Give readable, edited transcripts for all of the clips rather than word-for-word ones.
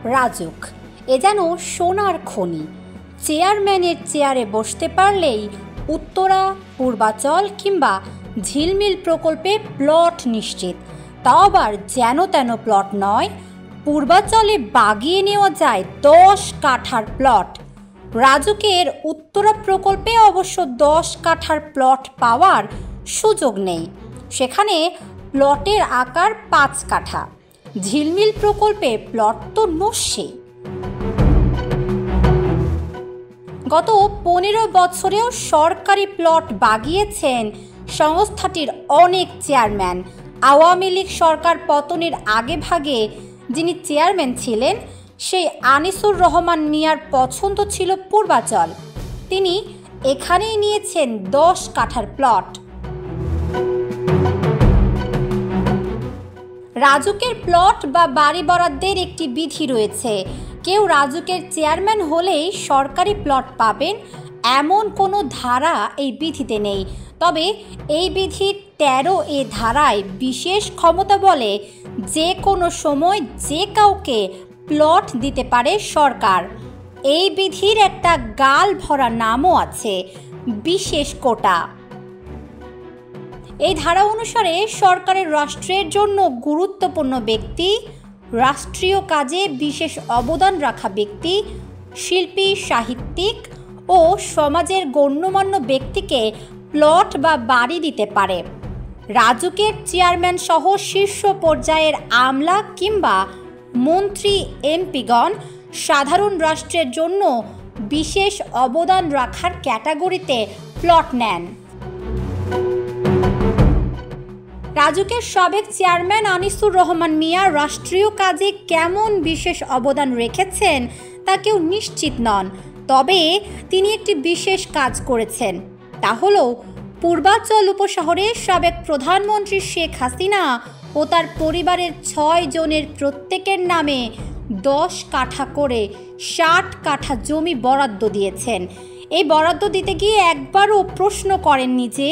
রাজুক এ যেন সোনার খনি। চেয়ারম্যানের চেয়ারে বসতে পারলেই উত্তরা, পূর্বাচল কিংবা ঝিলমিল প্রকল্পে প্লট নিশ্চিত। তাও আবার যেন তেন প্লট নয়, পূর্বাচলে বাগিয়ে নেওয়া যায় 10 কাঠার প্লট। রাজুকের উত্তরা প্রকল্পে অবশ্য 10 কাঠার প্লট পাওয়ার সুযোগ নেই, সেখানে প্লটের আকার 5 কাঠা। ঝিলমিল প্রকল্পে প্লট তো নস্যে। গত 15 বছরেও সরকারি প্লট বাগিয়েছেন সংস্থাটির অনেক চেয়ারম্যান। আওয়ামী লীগ সরকার পতনের আগে ভাগে যিনি চেয়ারম্যান ছিলেন, সেই আনিসুর রহমান মিয়ার পছন্দ ছিল পূর্বাচল। তিনি এখানেই নিয়েছেন 10 কাঠার প্লট। রাজুকের প্লট বা বাড়ি বরাদ্দের একটি বিধি রয়েছে। কেউ রাজুকের চেয়ারম্যান হলেই সরকারি প্লট পাবেন এমন কোনো ধারা এই বিধিতে নেই। তবে এই বিধির 13A ধারায় বিশেষ ক্ষমতা বলে যে কোনো সময় যে কাউকে প্লট দিতে পারে সরকার। এই বিধির একটা গাল ভরা নামও আছে, বিশেষ কোটা। এই ধারা অনুসারে সরকারের রাষ্ট্রের জন্য গুরুত্বপূর্ণ ব্যক্তি, রাষ্ট্রীয় কাজে বিশেষ অবদান রাখা ব্যক্তি, শিল্পী, সাহিত্যিক ও সমাজের গণ্যমান্য ব্যক্তিকে প্লট বা বাড়ি দিতে পারে। রাজুকের চেয়ারম্যান সহ শীর্ষ পর্যায়ের আমলা কিংবা মন্ত্রী, এমপিগণ সাধারণ রাষ্ট্রের জন্য বিশেষ অবদান রাখার ক্যাটাগরিতে প্লট নেন। রাজুকের সাবেক চেয়ারম্যান আনিসুর রহমান মিয়া রাষ্ট্রীয় কাজে কেমন বিশেষ অবদান রেখেছেন তা কেউ নিশ্চিত নন। তবে তিনি একটি বিশেষ কাজ করেছেন, তা হলো পূর্বাচল উপশহরের সাবেক প্রধানমন্ত্রী শেখ হাসিনা ও তার পরিবারের 6 জনের প্রত্যেকের নামে 10 কাঠা করে 60 কাঠা জমি বরাদ্দ দিয়েছেন। এই বরাদ্দ দিতে গিয়ে একবারও প্রশ্ন করেননি যে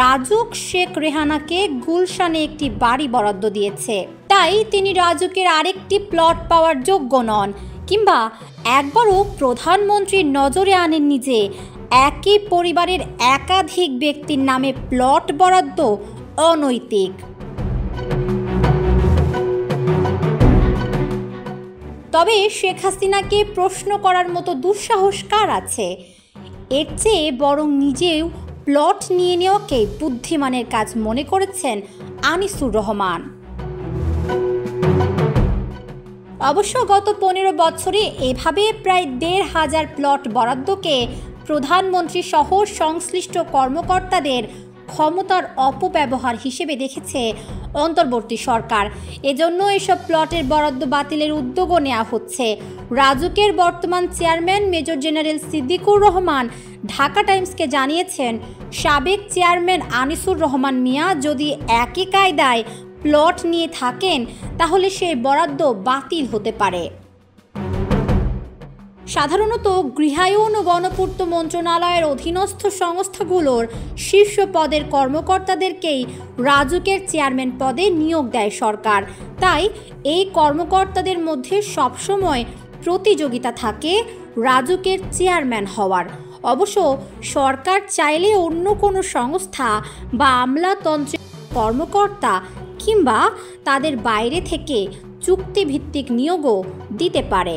রাজুক শেখ রেহানাকে গুলশানে একটি বাড়ি বরাদ্দ দিয়েছে, তাই তিনি রাজুকের আরেকটি প্লট পাওয়ার যোগ্য নন। কিংবা একবারও প্রধানমন্ত্রীর নজরে আনেননি যে একই পরিবারের একাধিক ব্যক্তির নামে প্লট বরাদ্দ অনৈতিক। তবে শেখ হাসিনাকে প্রশ্ন করার মতো দুঃসাহস কার আছে? এর চেয়ে বরং নিজেও প্লট নিয়ে নেওয়াকে বুদ্ধিমানের কাজ মনে করেছেন আনিসুর রহমান। অবশ্য গত 15 বছরে এভাবে প্রায় 1,500 প্লট বরাদ্দকে প্রধানমন্ত্রী সহ সংশ্লিষ্ট কর্মকর্তাদের ক্ষমতার অপব্যবহার হিসেবে দেখেছে অন্তর্বর্তী সরকার। এজন্য এসব প্লটের বরাদ্দ বাতিলের উদ্যোগও নেওয়া হচ্ছে। রাজুকের বর্তমান chairman major general Siddiqur Rahman Dhaka টাইমসকে জানিয়েছেন, সাবেক চেয়ারম্যান আনিসুর রহমান মিয়া যদি একই কায়দায় প্লট নিয়ে থাকেন তাহলে সেই বরাদ্দ বাতিল হতে পারে। সাধারণত গৃহায়ন ও গণপূর্ত মন্ত্রণালয়ের অধীনস্থ সংস্থাগুলোর শীর্ষ পদের কর্মকর্তাদেরকেই রাজুকের চেয়ারম্যান পদে নিয়োগ দেয় সরকার। তাই এই কর্মকর্তাদের মধ্যে সবসময় প্রতিযোগিতা থাকে রাজুকের চেয়ারম্যান হওয়ার। অবশ্য সরকার চাইলে অন্য কোনো সংস্থা বা আমলাতন্ত্রের কর্মকর্তা কিংবা তাদের বাইরে থেকে চুক্তিভিত্তিক নিয়োগও দিতে পারে।